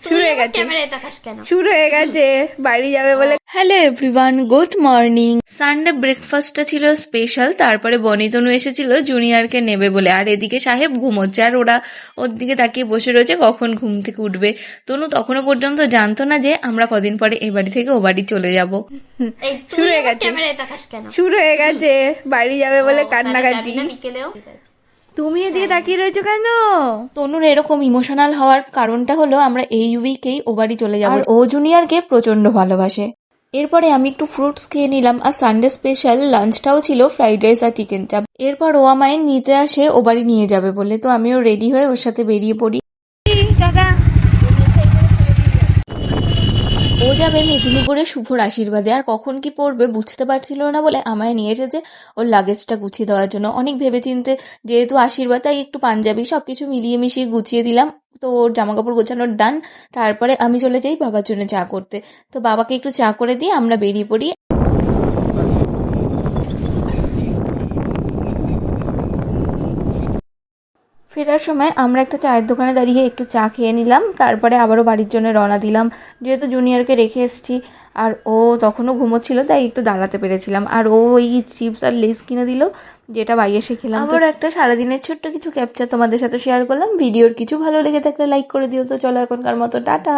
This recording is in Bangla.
শুরু হয়ে গেছে শুরু হয়ে গেছে বাড়ি যাবে বলে। Hello everyone, good morning. Sunday ব্রেকফাস্টটা ছিল স্পেশাল। তারপরে বনিতনু এসেছিল জুনিয়রকে নেবে বলে, আর এদিকে সাহেব ঘুমোচ্ছে আর ওরা ওর দিকে তাকিয়ে বসে রয়েছে কখন ঘুম থেকে উঠবে। তনু তখনও পর্যন্ত জানতো না যে আমরা কদিন পরে এ বাড়ি থেকে ও বাড়ি চলে যাব। শুরু হয়ে গেছে শুরু হয়ে গেছে বাড়ি যাবে বলে কান্নাকাটি। তুমি এদিকে তাকিয়ে রয়েছো কেন? তনুর এরকম ইমোশনাল হওয়ার কারণটা হলো আমরা এই উইকেই ও বাড়ি চলে যাবো। ও জুনিয়রকে প্রচন্ড ভালোবাসে। এরপরে আমি একটু ফ্রুটস খেয়ে নিলাম, আর সানডে স্পেশাল লাঞ্চটাও ছিল ফ্রাইড রাইস আর চিকেন চাপ। এরপর ও আমায় নিতে আসে ও বাড়ি নিয়ে যাবে বলে, তো আমিও রেডি হয়ে ওর সাথে বেরিয়ে পড়ি। ও যাবে মেদিনীপুরে শুভর আশীর্বাদে, আর কখন কি পড়বে বুঝতে পারছিল না বলে আমায় নিয়ে এসেছে ওর লাগেজটা গুছিয়ে দেওয়ার জন্য। অনেক ভেবেচিন্তে, যেহেতু আশীর্বাদ তাই একটু পাঞ্জাবি সব কিছু মিলিয়ে মিশিয়ে গুছিয়ে দিলাম। তো ওর জামা কাপড় গোছানোর ডান। তারপরে আমি চলে যাই বাবার জন্য চা করতে। তো বাবাকে একটু চা করে দিয়ে আমরা বেরিয়ে পড়ি। ফেরার সময় আমরা একটা চায়ের দোকানে দাঁড়িয়ে একটু চা খেয়ে নিলাম, তারপরে আবারও বাড়ির জন্য রওনা দিলাম। যেহেতু জুনিয়রকে রেখে এসেছি আর ও তখনও ঘুমোচ্ছিল, তাই একটু দাঁড়াতে পেরেছিলাম। আর ও ওই চিপস আর লেস কিনে দিল, যেটা বাড়ি এসে খেলাম। আবার একটা সারাদিনের ছোট্ট কিছু ক্যাপচার তোমাদের সাথে শেয়ার করলাম। ভিডিওর কিছু ভালো লেগে থাকলে লাইক করে দিও। তো চলো এখনকার মতো টাটা।